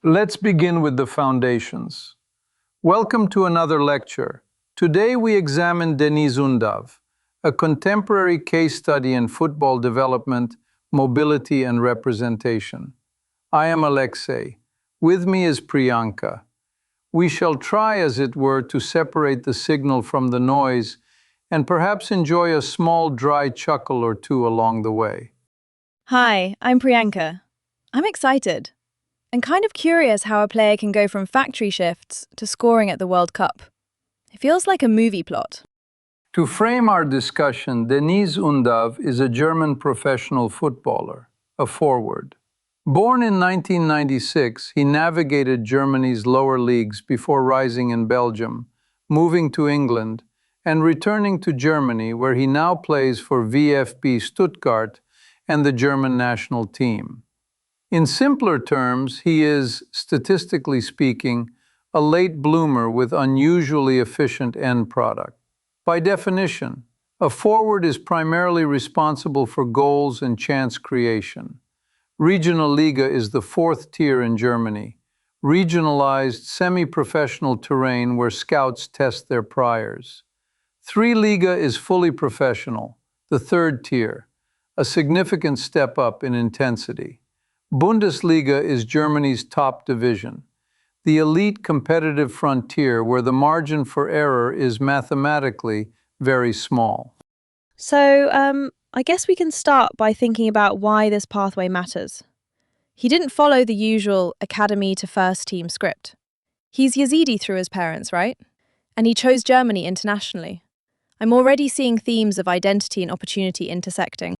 Let's begin with the foundations. Welcome to another lecture. Today we examine Deniz Undav, a contemporary case study in football development, mobility, and representation. I am Alexei. With me is Priyanka. We shall try, as it were, to separate the signal from the noise and perhaps enjoy a small dry chuckle or two along the way. Hi, I'm Priyanka. I'm excited and kind of curious how a player can go from factory shifts to scoring at the World Cup. It feels like a movie plot. To frame our discussion, Deniz Undav is a German professional footballer, a forward. Born in 1996, he navigated Germany's lower leagues before rising in Belgium, moving to England, and returning to Germany, where he now plays for VfB Stuttgart and the German national team. In simpler terms, he is, statistically speaking, a late bloomer with unusually efficient end product. By definition, a forward is primarily responsible for goals and chance creation. Regional Liga is the fourth tier in Germany, regionalized, semi-professional terrain where scouts test their priors. 3 Liga is fully professional, the third tier, a significant step up in intensity. Bundesliga is Germany's top division, the elite competitive frontier where the margin for error is mathematically very small. I guess we can start by thinking about why this pathway matters. He didn't follow the usual academy to first team script. He's Yazidi through his parents, right? And he chose Germany internationally. I'm already seeing themes of identity and opportunity intersecting.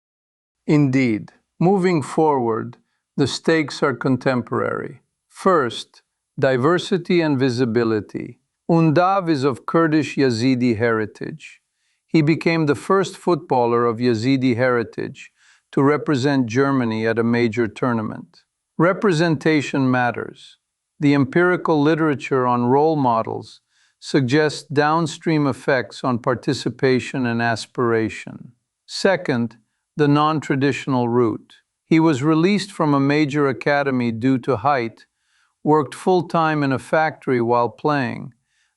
Indeed, moving forward, the stakes are contemporary. First, diversity and visibility. Undav is of Kurdish Yazidi heritage. He became the first footballer of Yazidi heritage to represent Germany at a major tournament. Representation matters. The empirical literature on role models suggests downstream effects on participation and aspiration. Second, the non-traditional route. He was released from a major academy due to height, worked full-time in a factory while playing,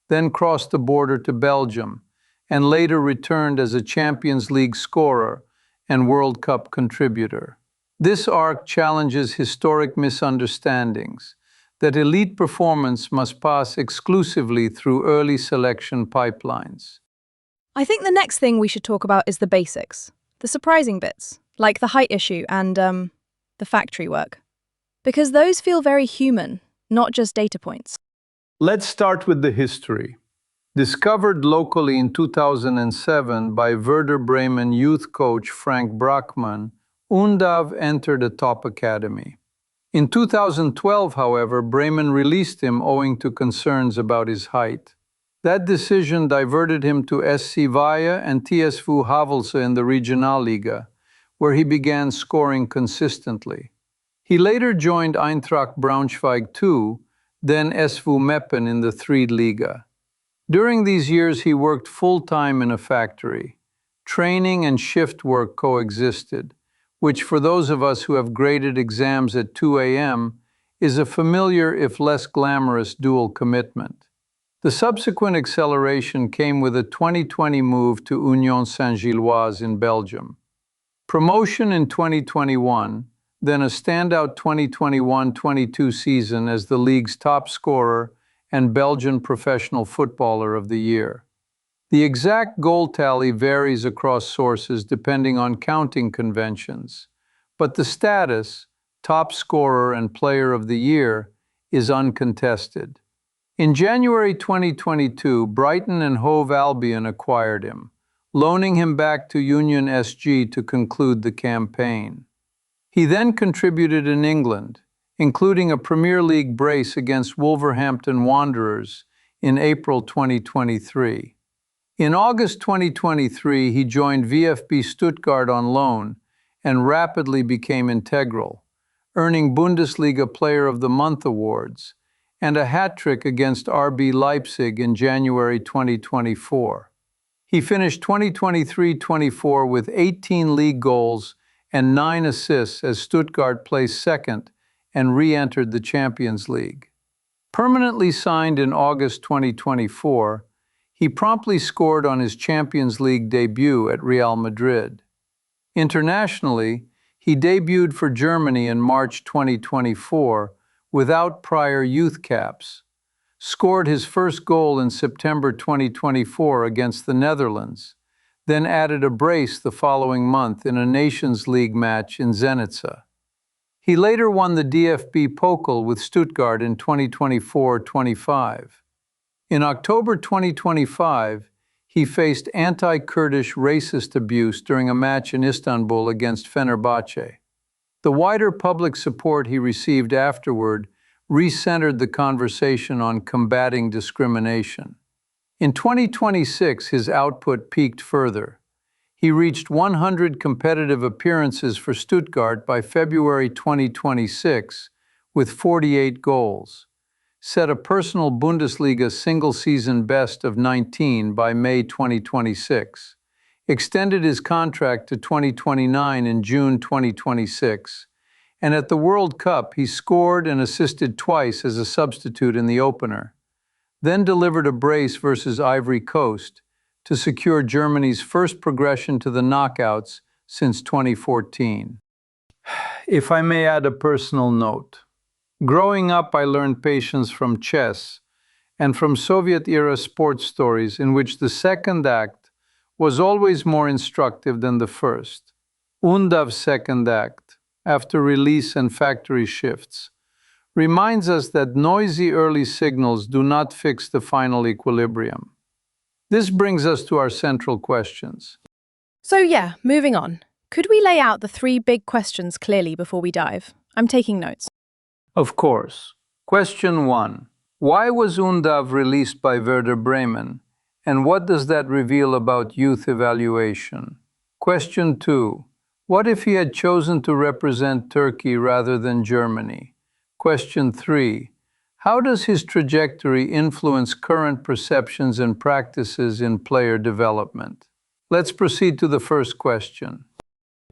then crossed the border to Belgium, and later returned as a Champions League scorer and World Cup contributor. This arc challenges historic misunderstandings that elite performance must pass exclusively through early selection pipelines. I think the next thing we should talk about is the basics, the surprising bits, like the height issue and the factory work. Because those feel very human, not just data points. Let's start with the history. Discovered locally in 2007 by Werder Bremen youth coach Frank Brackmann, Undav entered a top academy. In 2012, however, Bremen released him owing to concerns about his height. That decision diverted him to SC Via and TSV Havelse in the Regionalliga, where he began scoring consistently. He later joined Eintracht Braunschweig II, then SV Meppen in the 3 Liga. During these years, he worked full-time in a factory. Training and shift work coexisted, which for those of us who have graded exams at 2 a.m. is a familiar, if less glamorous, dual commitment. The subsequent acceleration came with a 2020 move to Union Saint-Gilloise in Belgium. Promotion in 2021, then a standout 2021-22 season as the league's top scorer and Belgian Professional Footballer of the Year. The exact goal tally varies across sources depending on counting conventions, but the status, top scorer and Player of the Year, is uncontested. In January 2022, Brighton and Hove Albion acquired him, loaning him back to Union SG to conclude the campaign. He then contributed in England, including a Premier League brace against Wolverhampton Wanderers in April 2023. In August 2023, he joined VfB Stuttgart on loan and rapidly became integral, earning Bundesliga Player of the Month awards and a hat-trick against RB Leipzig in January 2024. He finished 2023-24 with 18 league goals and 9 assists as Stuttgart placed second and re-entered the Champions League. Permanently signed in August 2024, he promptly scored on his Champions League debut at Real Madrid. Internationally, he debuted for Germany in March 2024 without prior youth caps, scored his first goal in September 2024 against the Netherlands, then added a brace the following month in a Nations League match in Zenica. He later won the DFB Pokal with Stuttgart in 2024-25. In October 2025, he faced anti-Kurdish racist abuse during a match in Istanbul against Fenerbahce. The wider public support he received afterward recentered the conversation on combating discrimination. In 2026, his output peaked further. He reached 100 competitive appearances for Stuttgart by February 2026 with 48 goals, set a personal Bundesliga single-season best of 19 by May 2026, extended his contract to 2029 in June 2026, and at the World Cup he scored and assisted twice as a substitute in the opener, then delivered a brace versus Ivory Coast to secure Germany's first progression to the knockouts since 2014. If I may add a personal note, growing up I learned patience from chess and from Soviet-era sports stories in which the second act was always more instructive than the first. Undav's second act, after release and factory shifts, reminds us that noisy early signals do not fix the final equilibrium. This brings us to our central questions. So yeah, moving on. Could we lay out the three big questions clearly before we dive? I'm taking notes. Of course. Question 1. Why was Undav released by Werder Bremen, and what does that reveal about youth evaluation? Question 2. What if he had chosen to represent Turkey rather than Germany? Question 3. How does his trajectory influence current perceptions and practices in player development? Let's proceed to the first question.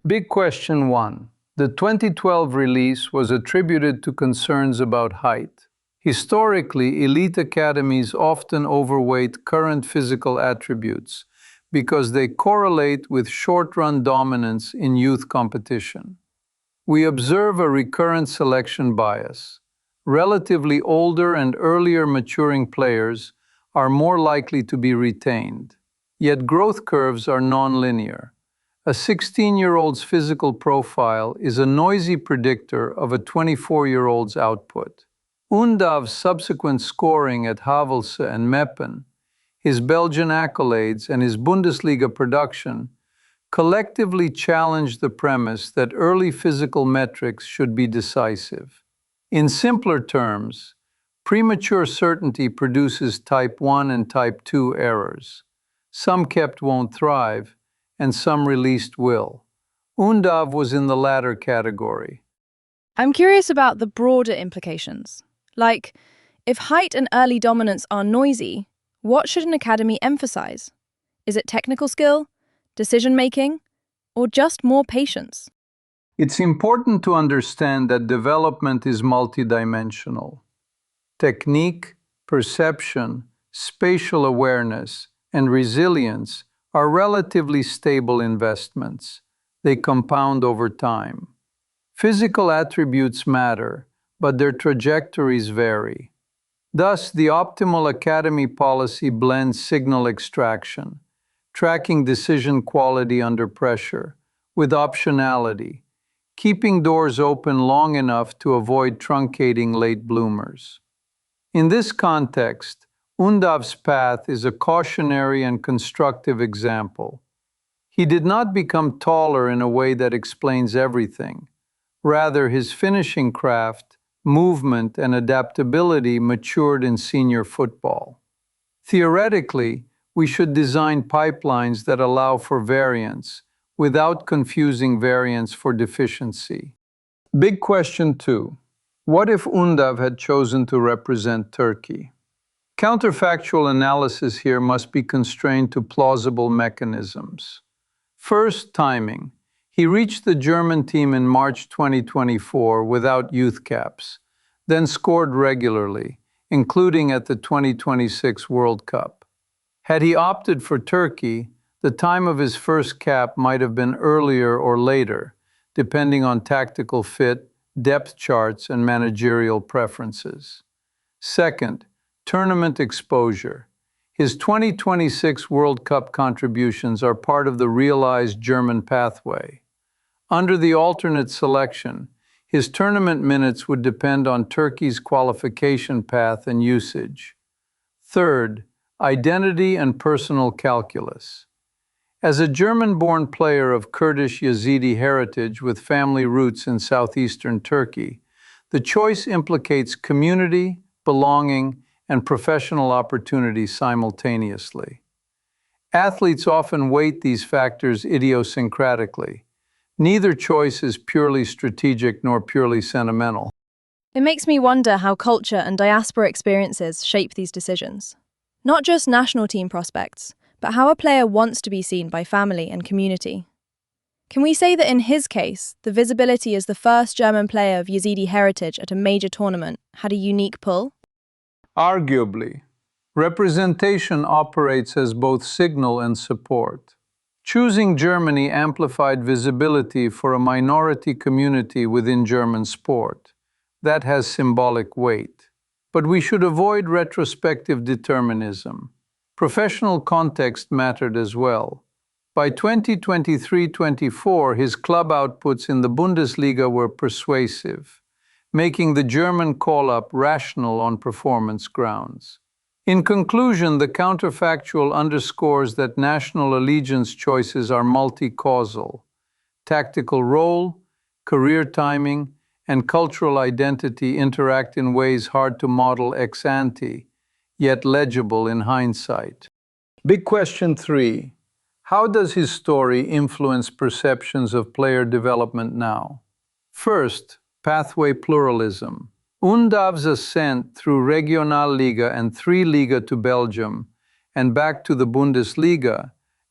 Big question 1. The 2012 release was attributed to concerns about height. Historically, elite academies often overweight current physical attributes because they correlate with short-run dominance in youth competition. We observe a recurrent selection bias. Relatively older and earlier maturing players are more likely to be retained. Yet growth curves are nonlinear. A 16-year-old's physical profile is a noisy predictor of a 24-year-old's output. Undav's subsequent scoring at Havelse and Meppen, his Belgian accolades, and his Bundesliga production collectively challenged the premise that early physical metrics should be decisive. In simpler terms, premature certainty produces type 1 and type 2 errors. Some kept won't thrive, and some released will. Undav was in the latter category. I'm curious about the broader implications. Like, if height and early dominance are noisy, what should an academy emphasize? Is it technical skill, decision-making, or just more patience? It's important to understand that development is multidimensional. Technique, perception, spatial awareness, and resilience are relatively stable investments. They compound over time. Physical attributes matter, but their trajectories vary. Thus, the optimal academy policy blends signal extraction, tracking decision quality under pressure, with optionality, keeping doors open long enough to avoid truncating late bloomers. In this context, Undav's path is a cautionary and constructive example. He did not become taller in a way that explains everything. Rather, his finishing craft, movement, and adaptability matured in senior football. Theoretically, we should design pipelines that allow for variance, without confusing variance for deficiency. Big question 2. What if Undav had chosen to represent Turkey? Counterfactual analysis here must be constrained to plausible mechanisms. First, timing. He reached the German team in March 2024 without youth caps, then scored regularly, including at the 2026 World Cup. Had he opted for Turkey, the time of his first cap might have been earlier or later, depending on tactical fit, depth charts, and managerial preferences. Second, tournament exposure. His 2026 World Cup contributions are part of the realized German pathway. Under the alternate selection, his tournament minutes would depend on Turkey's qualification path and usage. Third, identity and personal calculus. As a German-born player of Kurdish Yazidi heritage with family roots in southeastern Turkey, the choice implicates community, belonging, and professional opportunity simultaneously. Athletes often weight these factors idiosyncratically. Neither choice is purely strategic nor purely sentimental. It makes me wonder how culture and diaspora experiences shape these decisions. Not just national team prospects, but how a player wants to be seen by family and community. Can we say that in his case, the visibility as the first German player of Yazidi heritage at a major tournament had a unique pull? Arguably, representation operates as both signal and support. Choosing Germany amplified visibility for a minority community within German sport. That has symbolic weight. But we should avoid retrospective determinism. Professional context mattered as well. By 2023-24, his club outputs in the Bundesliga were persuasive, making the German call-up rational on performance grounds. In conclusion, the counterfactual underscores that national allegiance choices are multi-causal. Tactical role, career timing, and cultural identity interact in ways hard to model ex ante, yet legible in hindsight. Big question 3. How does his story influence perceptions of player development now? First, pathway pluralism. Undav's ascent through Regionalliga and 3 Liga to Belgium and back to the Bundesliga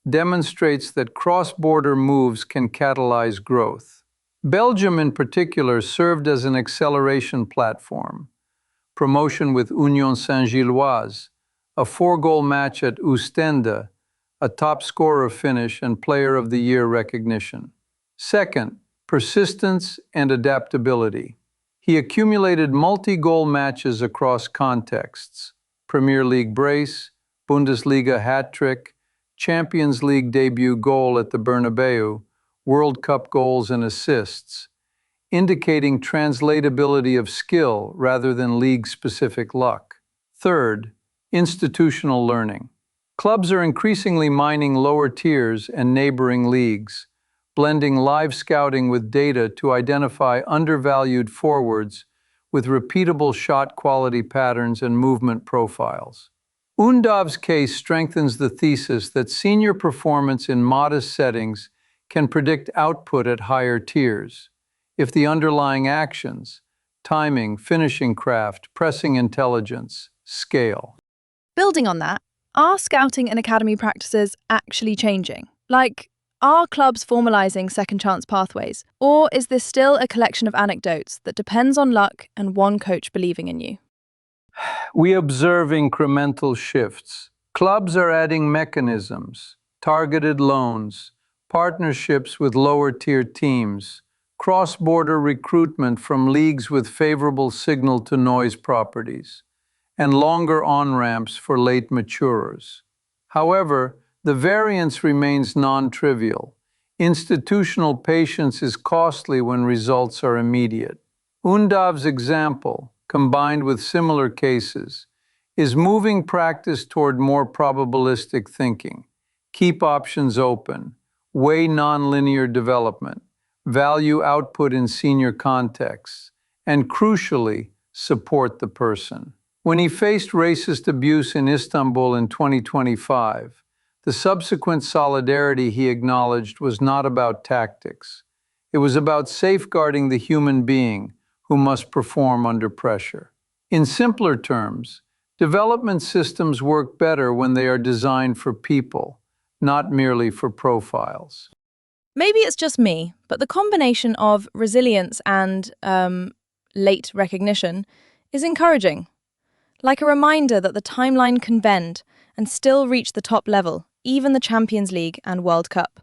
demonstrates that cross-border moves can catalyze growth. Belgium in particular served as an acceleration platform. Promotion with Union Saint-Gilloise, a 4-goal match at Oostende, a top scorer finish and Player of the Year recognition. Second, persistence and adaptability. He accumulated multi-goal matches across contexts: Premier League brace, Bundesliga hat-trick, Champions League debut goal at the Bernabeu, World Cup goals and assists, indicating translatability of skill rather than league-specific luck. Third, institutional learning. Clubs are increasingly mining lower tiers and neighboring leagues, blending live scouting with data to identify undervalued forwards with repeatable shot quality patterns and movement profiles. Undav's case strengthens the thesis that senior performance in modest settings can predict output at higher tiers if the underlying actions, timing, finishing craft, pressing intelligence, scale. Building on that, are scouting and academy practices actually changing? Like, are clubs formalizing second chance pathways, or is this still a collection of anecdotes that depends on luck and one coach believing in you? We observe incremental shifts. Clubs are adding mechanisms, targeted loans, partnerships with lower-tier teams, cross-border recruitment from leagues with favorable signal-to-noise properties, and longer on-ramps for late maturers. However, the variance remains non-trivial. Institutional patience is costly when results are immediate. Undav's example, combined with similar cases, is moving practice toward more probabilistic thinking. Keep options open, weigh nonlinear development, value output in senior contexts, and crucially, support the person. When he faced racist abuse in Istanbul in 2025, the subsequent solidarity he acknowledged was not about tactics. It was about safeguarding the human being who must perform under pressure. In simpler terms, development systems work better when they are designed for people, not merely for profiles. Maybe it's just me, but the combination of resilience and late recognition is encouraging. Like a reminder that the timeline can bend and still reach the top level, even the Champions League and World Cup.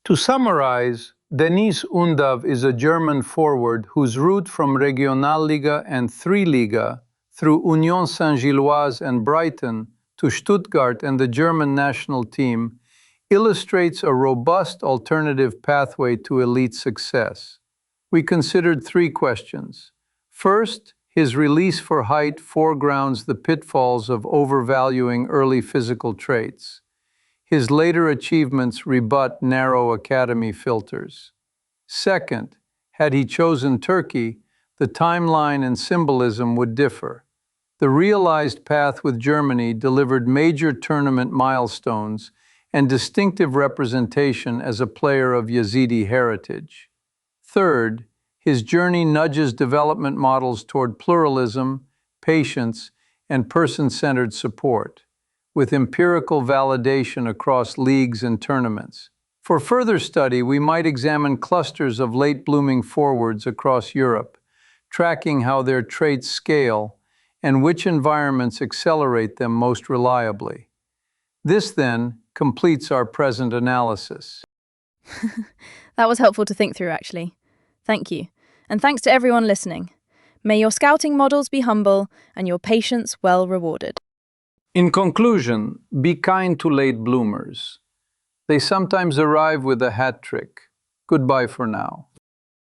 To summarize, Deniz Undav is a German forward whose route from Regionalliga and 3 Liga through Union Saint-Gilloise and Brighton to Stuttgart and the German national team illustrates a robust alternative pathway to elite success. We considered 3 questions. First, his release for height foregrounds the pitfalls of overvaluing early physical traits. His later achievements rebut narrow academy filters. Second, had he chosen Turkey, the timeline and symbolism would differ. The realized path with Germany delivered major tournament milestones and distinctive representation as a player of Yazidi heritage. Third, his journey nudges development models toward pluralism, patience, and person-centered support, with empirical validation across leagues and tournaments. For further study, we might examine clusters of late-blooming forwards across Europe, tracking how their traits scale and which environments accelerate them most reliably. This, then, completes our present analysis. That was helpful to think through, actually. Thank you. And thanks to everyone listening. May your scouting models be humble and your patience well rewarded. In conclusion, be kind to late bloomers. They sometimes arrive with a hat trick. Goodbye for now.